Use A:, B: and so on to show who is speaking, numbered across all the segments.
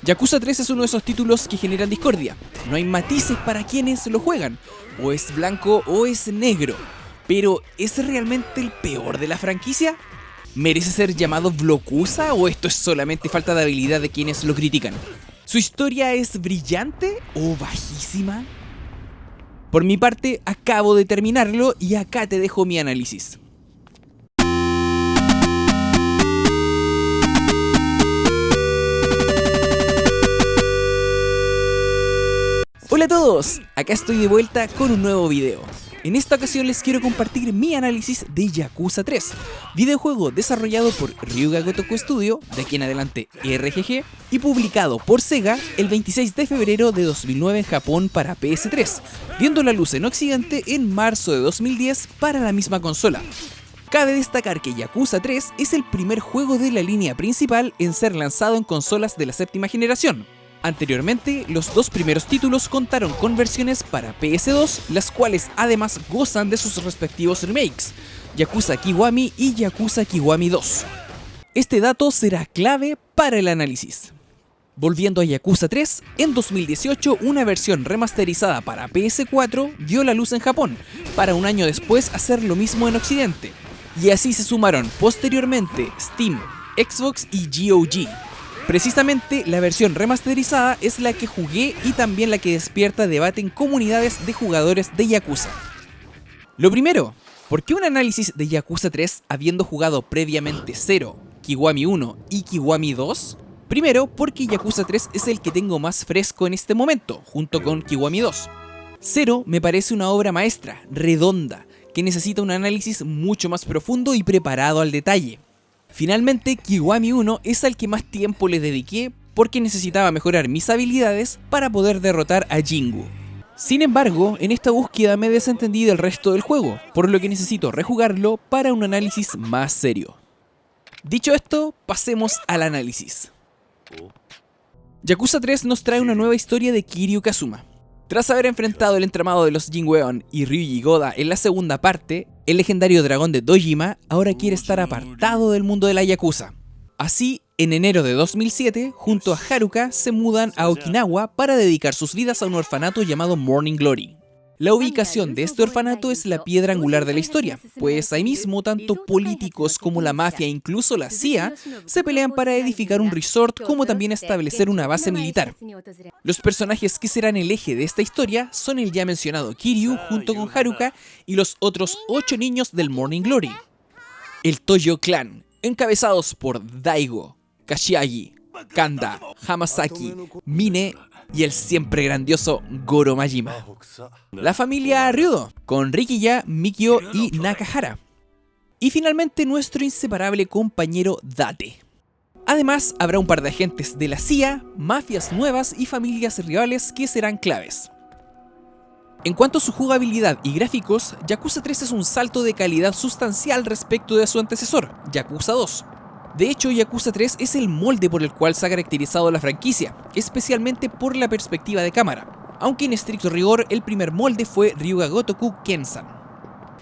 A: Yakuza 3 es uno de esos títulos que generan discordia. No hay matices para quienes lo juegan. O es blanco o es negro. Pero, ¿es realmente el peor de la franquicia? ¿Merece ser llamado Blokusa o esto es solamente falta de habilidad de quienes lo critican? ¿Su historia es brillante o bajísima? Por mi parte, acabo de terminarlo y acá te dejo mi análisis. Hola a todos, acá estoy de vuelta con un nuevo video. En esta ocasión les quiero compartir mi análisis de Yakuza 3, videojuego desarrollado por Ryuga Gotoku Studio, de aquí en adelante RGG, y publicado por Sega el 26 de febrero de 2009 en Japón para PS3, viendo la luz en Occidente en marzo de 2010 para la misma consola. Cabe destacar que Yakuza 3 es el primer juego de la línea principal en ser lanzado en consolas de la séptima generación. Anteriormente, los dos primeros títulos contaron con versiones para PS2, las cuales además gozan de sus respectivos remakes, Yakuza Kiwami y Yakuza Kiwami 2. Este dato será clave para el análisis. Volviendo a Yakuza 3, en 2018 una versión remasterizada para PS4 vio la luz en Japón, para un año después hacer lo mismo en Occidente. Y así se sumaron posteriormente Steam, Xbox y GOG. Precisamente la versión remasterizada es la que jugué y también la que despierta debate en comunidades de jugadores de Yakuza. Lo primero, ¿por qué un análisis de Yakuza 3 habiendo jugado previamente 0, Kiwami 1 y Kiwami 2? Primero, porque Yakuza 3 es el que tengo más fresco en este momento, junto con Kiwami 2. 0 me parece una obra maestra, redonda, que necesita un análisis mucho más profundo y preparado al detalle. Finalmente, Kiwami 1 es al que más tiempo le dediqué porque necesitaba mejorar mis habilidades para poder derrotar a Jingu. Sin embargo, en esta búsqueda me desentendí del resto del juego, por lo que necesito rejugarlo para un análisis más serio. Dicho esto, pasemos al análisis. Yakuza 3 nos trae una nueva historia de Kiryu Kazuma. Tras haber enfrentado el entramado de los Jin-Weon y Ryuji Goda en la segunda parte, el legendario dragón de Dojima ahora quiere estar apartado del mundo de la Yakuza. Así, en enero de 2007, junto a Haruka se mudan a Okinawa para dedicar sus vidas a un orfanato llamado Morning Glory. La ubicación de este orfanato es la piedra angular de la historia, pues ahí mismo tanto políticos como la mafia e incluso la CIA se pelean para edificar un resort como también establecer una base militar. Los personajes que serán el eje de esta historia son el ya mencionado Kiryu junto con Haruka y los otros 8 niños del Morning Glory. El Toyo Clan, encabezados por Daigo, Kashiagi, Kanda, Hamasaki, Mine y el siempre grandioso Goro Majima. La familia Ryudo, con Rikiya, Mikio y Nakahara. Y finalmente nuestro inseparable compañero Date. Además, habrá un par de agentes de la CIA, mafias nuevas y familias rivales que serán claves. En cuanto a su jugabilidad y gráficos, Yakuza 3 es un salto de calidad sustancial respecto de su antecesor, Yakuza 2. De hecho, Yakuza 3 es el molde por el cual se ha caracterizado la franquicia, especialmente por la perspectiva de cámara, aunque en estricto rigor el primer molde fue Ryuga Gotoku Kensan.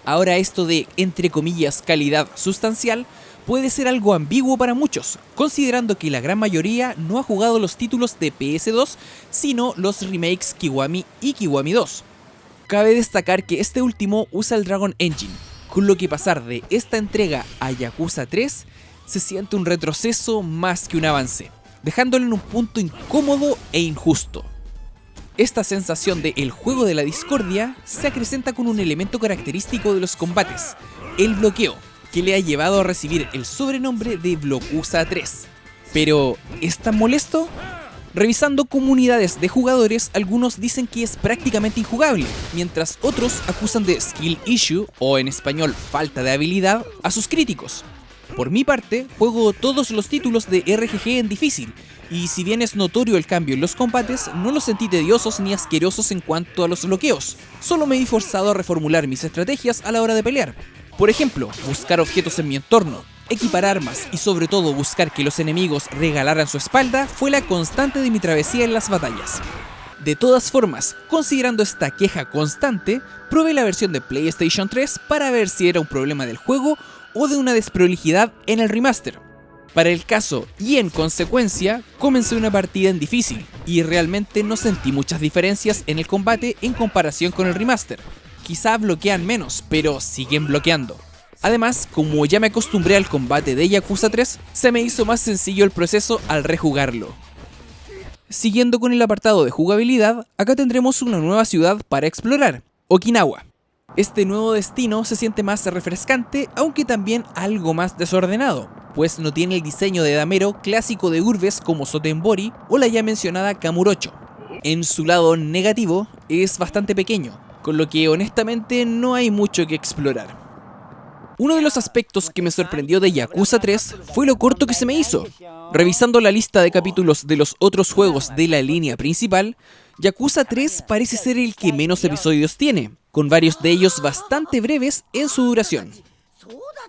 A: Ahora esto de, entre comillas, calidad sustancial, puede ser algo ambiguo para muchos, considerando que la gran mayoría no ha jugado los títulos de PS2, sino los remakes Kiwami y Kiwami 2. Cabe destacar que este último usa el Dragon Engine, con lo que pasar de esta entrega a Yakuza 3 se siente un retroceso más que un avance, dejándolo en un punto incómodo e injusto. Esta sensación de el juego de la discordia se acrecenta con un elemento característico de los combates, el bloqueo, que le ha llevado a recibir el sobrenombre de Blokusa 3. Pero, ¿es tan molesto? Revisando comunidades de jugadores, algunos dicen que es prácticamente injugable, mientras otros acusan de skill issue, o en español falta de habilidad, a sus críticos. Por mi parte, juego todos los títulos de RGG en difícil, y si bien es notorio el cambio en los combates, no los sentí tediosos ni asquerosos en cuanto a los bloqueos, solo me vi forzado a reformular mis estrategias a la hora de pelear. Por ejemplo, buscar objetos en mi entorno, equipar armas y sobre todo buscar que los enemigos regalaran su espalda fue la constante de mi travesía en las batallas. De todas formas, considerando esta queja constante, probé la versión de PlayStation 3 para ver si era un problema del juego o de una desprolijidad en el remaster. Para el caso y en consecuencia, comencé una partida en difícil y realmente no sentí muchas diferencias en el combate en comparación con el remaster. Quizá bloquean menos, pero siguen bloqueando. Además, como ya me acostumbré al combate de Yakuza 3, se me hizo más sencillo el proceso al rejugarlo. Siguiendo con el apartado de jugabilidad, acá tendremos una nueva ciudad para explorar, Okinawa. Este nuevo destino se siente más refrescante, aunque también algo más desordenado, pues no tiene el diseño de damero clásico de urbes como Sotenbori o la ya mencionada Kamurocho. En su lado negativo, es bastante pequeño, con lo que honestamente no hay mucho que explorar. Uno de los aspectos que me sorprendió de Yakuza 3 fue lo corto que se me hizo. Revisando la lista de capítulos de los otros juegos de la línea principal, Yakuza 3 parece ser el que menos episodios tiene, con varios de ellos bastante breves en su duración.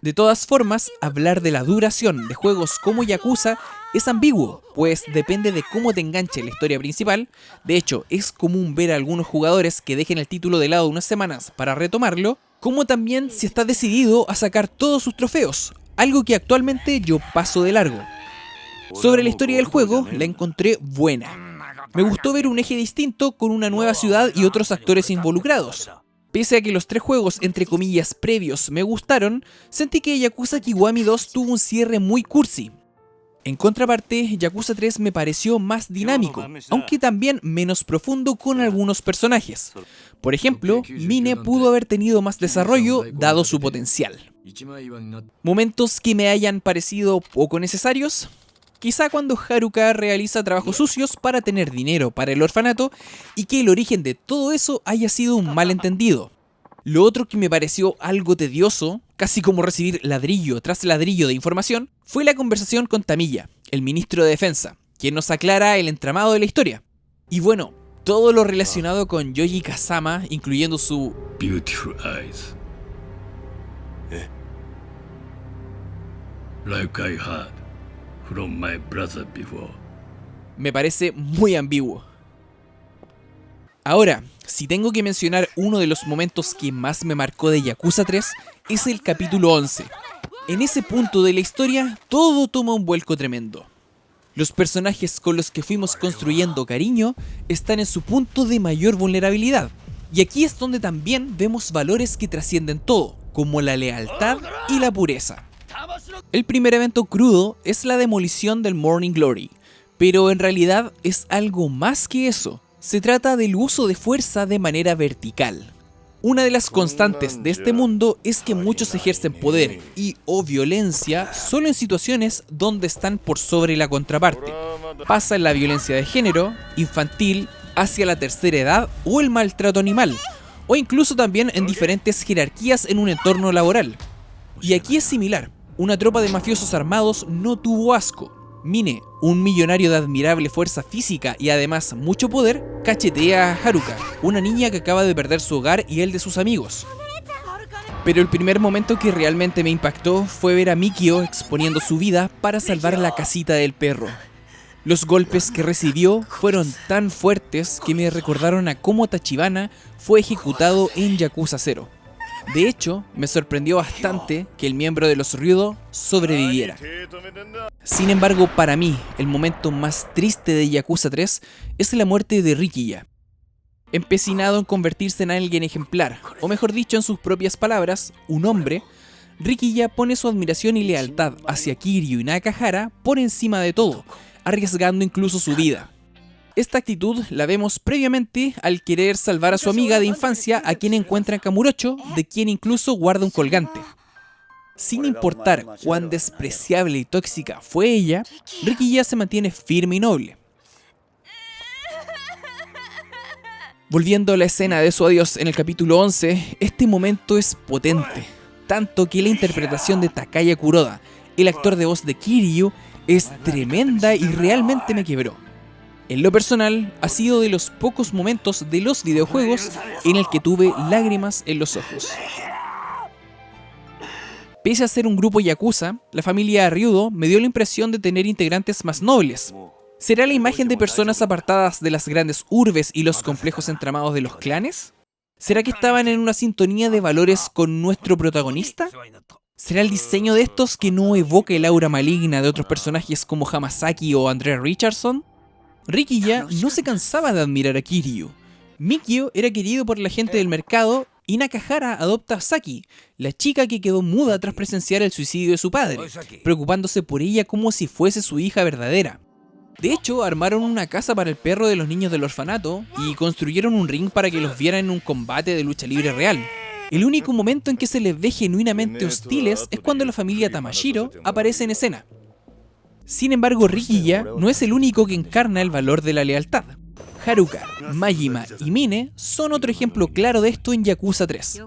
A: De todas formas, hablar de la duración de juegos como Yakuza es ambiguo, pues depende de cómo te enganche la historia principal. De hecho, es común ver a algunos jugadores que dejen el título de lado unas semanas para retomarlo, como también si está decidido a sacar todos sus trofeos, algo que actualmente yo paso de largo. Sobre la historia del juego, la encontré buena. Me gustó ver un eje distinto con una nueva ciudad y otros actores involucrados. Pese a que los 3 juegos entre comillas previos me gustaron, sentí que Yakuza Kiwami 2 tuvo un cierre muy cursi. En contraparte, Yakuza 3 me pareció más dinámico, aunque también menos profundo con algunos personajes. Por ejemplo, Mine pudo haber tenido más desarrollo dado su potencial. ¿Momentos que me hayan parecido poco necesarios? Quizá cuando Haruka realiza trabajos sucios para tener dinero para el orfanato y que el origen de todo eso haya sido un malentendido. Lo otro que me pareció algo tedioso, casi como recibir ladrillo tras ladrillo de información, fue la conversación con Tamiya, el ministro de Defensa, quien nos aclara el entramado de la historia. Y bueno, todo lo relacionado con Yoji Kazama, incluyendo su
B: Beautiful eyes. Like I had from my brother before.
A: Me parece muy ambiguo. Ahora, si tengo que mencionar uno de los momentos que más me marcó de Yakuza 3, es el capítulo 11. En ese punto de la historia, todo toma un vuelco tremendo. Los personajes con los que fuimos construyendo cariño están en su punto de mayor vulnerabilidad. Y aquí es donde también vemos valores que trascienden todo, como la lealtad y la pureza. El primer evento crudo es la demolición del Morning Glory, pero en realidad es algo más que eso. Se trata del uso de fuerza de manera vertical. Una de las constantes de este mundo es que muchos ejercen poder y o violencia solo en situaciones donde están por sobre la contraparte. Pasa en la violencia de género, infantil, hacia la tercera edad o el maltrato animal, o incluso también en diferentes jerarquías en un entorno laboral. Y aquí es similar. Una tropa de mafiosos armados no tuvo asco. Mine, un millonario de admirable fuerza física y además mucho poder, cachetea a Haruka, una niña que acaba de perder su hogar y el de sus amigos. Pero el primer momento que realmente me impactó fue ver a Mikio exponiendo su vida para salvar la casita del perro. Los golpes que recibió fueron tan fuertes que me recordaron a cómo Tachibana fue ejecutado en Yakuza 0. De hecho, me sorprendió bastante que el miembro de los Ryudo sobreviviera. Sin embargo, para mí, el momento más triste de Yakuza 3 es la muerte de Rikiya. Empecinado en convertirse en alguien ejemplar, o mejor dicho en sus propias palabras, un hombre, Rikiya pone su admiración y lealtad hacia Kiryu y Nakahara por encima de todo, arriesgando incluso su vida. Esta actitud la vemos previamente al querer salvar a su amiga de infancia a quien encuentra en Kamurocho, de quien incluso guarda un colgante. Sin importar cuán despreciable y tóxica fue ella, Rikiya se mantiene firme y noble. Volviendo a la escena de su adiós en el capítulo 11, este momento es potente, tanto que la interpretación de Takaya Kuroda, el actor de voz de Kiryu, es tremenda y realmente me quebró. En lo personal, ha sido de los pocos momentos de los videojuegos en el que tuve lágrimas en los ojos. Pese a ser un grupo yakuza, la familia Ryudo me dio la impresión de tener integrantes más nobles. ¿Será la imagen de personas apartadas de las grandes urbes y los complejos entramados de los clanes? ¿Será que estaban en una sintonía de valores con nuestro protagonista? ¿Será el diseño de estos que no evoca el aura maligna de otros personajes como Hamasaki o Andrea Richardson? Rikiya no se cansaba de admirar a Kiryu. Mikio era querido por la gente del mercado y Nakahara adopta a Saki, la chica que quedó muda tras presenciar el suicidio de su padre, preocupándose por ella como si fuese su hija verdadera. De hecho, armaron una casa para el perro de los niños del orfanato y construyeron un ring para que los vieran en un combate de lucha libre real. El único momento en que se les ve genuinamente hostiles es cuando la familia Tamashiro aparece en escena. Sin embargo, Rikiya no es el único que encarna el valor de la lealtad. Haruka, Majima y Mine son otro ejemplo claro de esto en Yakuza 3.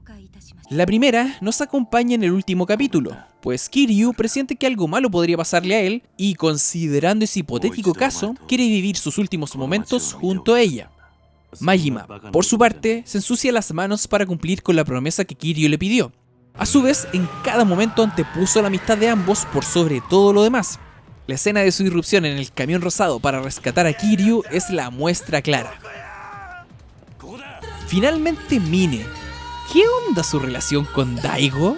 A: La primera nos acompaña en el último capítulo, pues Kiryu presiente que algo malo podría pasarle a él y, considerando ese hipotético caso, quiere vivir sus últimos momentos junto a ella. Majima, por su parte, se ensucia las manos para cumplir con la promesa que Kiryu le pidió. A su vez, en cada momento antepuso la amistad de ambos por sobre todo lo demás. La escena de su irrupción en el camión rosado para rescatar a Kiryu es la muestra clara. Finalmente, Mine. ¿Qué onda su relación con Daigo?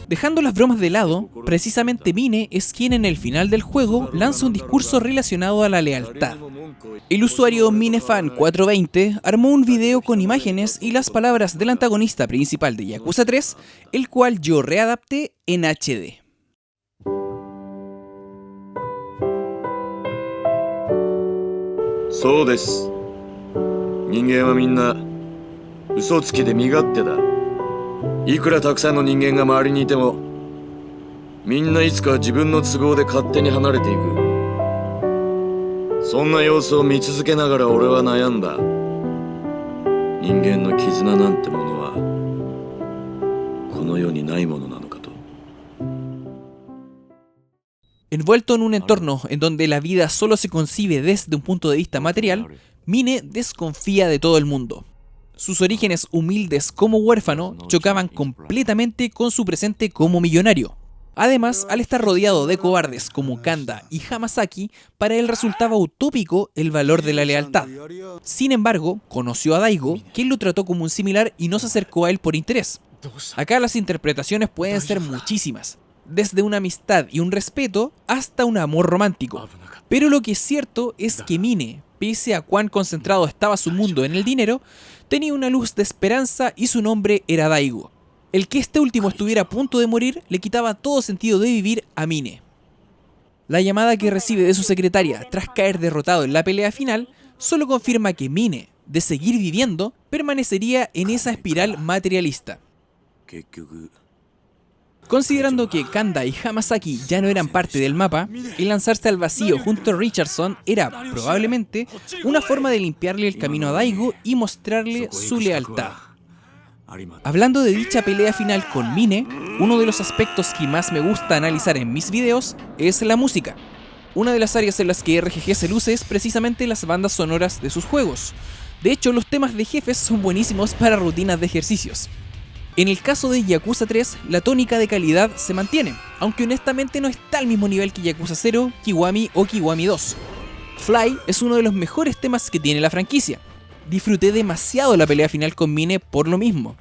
A: Dejando las bromas de lado, precisamente Mine es quien en el final del juego lanza un discurso relacionado a la lealtad. El usuario Minefan420 armó un video con imágenes y las palabras del antagonista principal de Yakuza 3, el cual yo readapté en HD.
C: So desu. Ningen wa minna usotsuki de migatte da. Ikura takusan no ningen ga maari ni ite mo, minna itsuka jibun no tsugou de katte ni hanarete iku. Sonna yousu o mitsuzuke nagara ore wa nayanda. Ningen no kizuna nante mono wa kono you ni nai mono nano ka to.
A: Envuelto en un entorno en donde la vida solo se concibe desde un punto de vista material, Mine desconfía de todo el mundo. Sus orígenes humildes como huérfano chocaban completamente con su presente como millonario. Además, al estar rodeado de cobardes como Kanda y Hamasaki, para él resultaba utópico el valor de la lealtad. Sin embargo, conoció a Daigo, quien lo trató como un similar y no se acercó a él por interés. Acá las interpretaciones pueden ser muchísimas, desde una amistad y un respeto hasta un amor romántico. Pero lo que es cierto es que Mine, pese a cuán concentrado estaba su mundo en el dinero, tenía una luz de esperanza y su nombre era Daigo. El que este último estuviera a punto de morir le quitaba todo sentido de vivir a Mine. La llamada que recibe de su secretaria tras caer derrotado en la pelea final solo confirma que Mine, de seguir viviendo, permanecería en esa espiral materialista. Considerando que Kanda y Hamasaki ya no eran parte del mapa, el lanzarse al vacío junto a Richardson era probablemente una forma de limpiarle el camino a Daigo y mostrarle su lealtad. Hablando de dicha pelea final con Mine, uno de los aspectos que más me gusta analizar en mis videos es la música. Una de las áreas en las que RGG se luce es precisamente las bandas sonoras de sus juegos. De hecho, los temas de jefes son buenísimos para rutinas de ejercicios. En el caso de Yakuza 3, la tónica de calidad se mantiene, aunque honestamente no está al mismo nivel que Yakuza 0, Kiwami o Kiwami 2. Fly es uno de los mejores temas que tiene la franquicia. Disfruté demasiado la pelea final con Mine por lo mismo.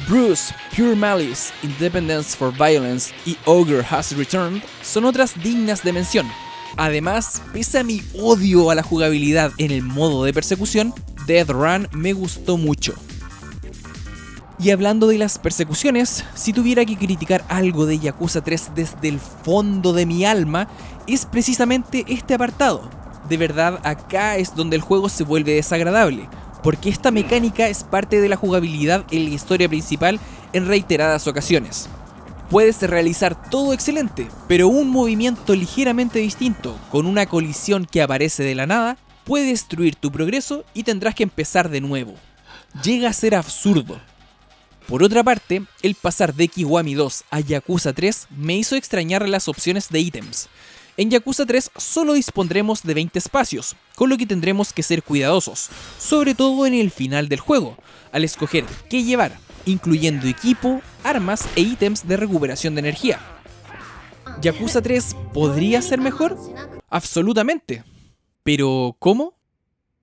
A: Bruce, Pure Malice, Independence for Violence y Ogre Has Returned son otras dignas de mención. Además, pese a mi odio a la jugabilidad en el modo de persecución, Death Run me gustó mucho. Y hablando de las persecuciones, si tuviera que criticar algo de Yakuza 3 desde el fondo de mi alma, es precisamente este apartado. De verdad, acá es donde el juego se vuelve desagradable, porque esta mecánica es parte de la jugabilidad en la historia principal en reiteradas ocasiones. Puedes realizar todo excelente, pero un movimiento ligeramente distinto, con una colisión que aparece de la nada, puede destruir tu progreso y tendrás que empezar de nuevo. Llega a ser absurdo. Por otra parte, el pasar de Kiwami 2 a Yakuza 3 me hizo extrañar las opciones de ítems. En Yakuza 3 solo dispondremos de 20 espacios, con lo que tendremos que ser cuidadosos, sobre todo en el final del juego, al escoger qué llevar, incluyendo equipo, armas e ítems de recuperación de energía. ¿Yakuza 3 podría ser mejor? Absolutamente. ¿Pero cómo?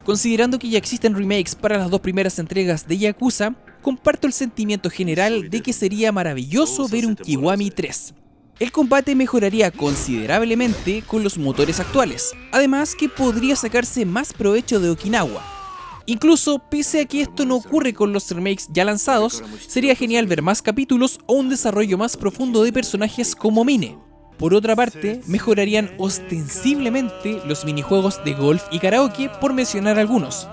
A: Considerando que ya existen remakes para las dos primeras entregas de Yakuza, comparto el sentimiento general de que sería maravilloso ver un Kiwami 3. El combate mejoraría considerablemente con los motores actuales, además que podría sacarse más provecho de Okinawa. Incluso, pese a que esto no ocurre con los remakes ya lanzados, sería genial ver más capítulos o un desarrollo más profundo de personajes como Mine. Por otra parte, mejorarían ostensiblemente los minijuegos de golf y karaoke, por mencionar algunos.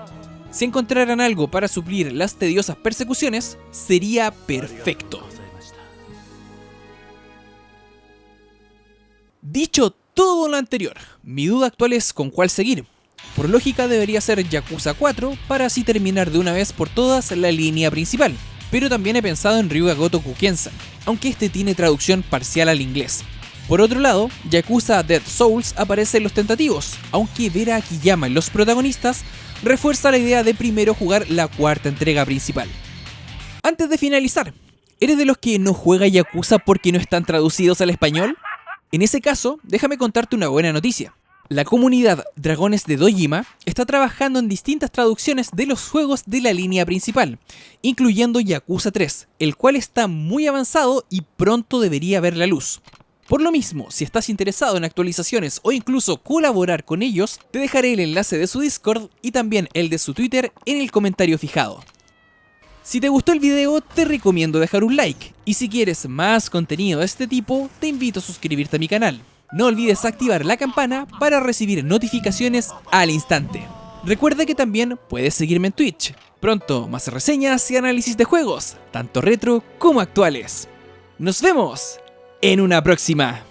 A: Si encontraran algo para suplir las tediosas persecuciones, sería perfecto. Dicho todo lo anterior, mi duda actual es con cuál seguir. Por lógica debería ser Yakuza 4 para así terminar de una vez por todas la línea principal, pero también he pensado en Ryuga Gotoku Kensei, aunque este tiene traducción parcial al inglés. Por otro lado, Yakuza Dead Souls aparece en los tentativos, aunque ver a Akiyama en los protagonistas refuerza la idea de primero jugar la cuarta entrega principal. Antes de finalizar, ¿eres de los que no juega Yakuza porque no están traducidos al español? En ese caso, déjame contarte una buena noticia. La comunidad Dragones de Dojima está trabajando en distintas traducciones de los juegos de la línea principal, incluyendo Yakuza 3, el cual está muy avanzado y pronto debería ver la luz. Por lo mismo, si estás interesado en actualizaciones o incluso colaborar con ellos, te dejaré el enlace de su Discord y también el de su Twitter en el comentario fijado. Si te gustó el video, te recomiendo dejar un like, y si quieres más contenido de este tipo, te invito a suscribirte a mi canal. No olvides activar la campana para recibir notificaciones al instante. Recuerda que también puedes seguirme en Twitch. Pronto más reseñas y análisis de juegos, tanto retro como actuales. ¡Nos vemos en una próxima!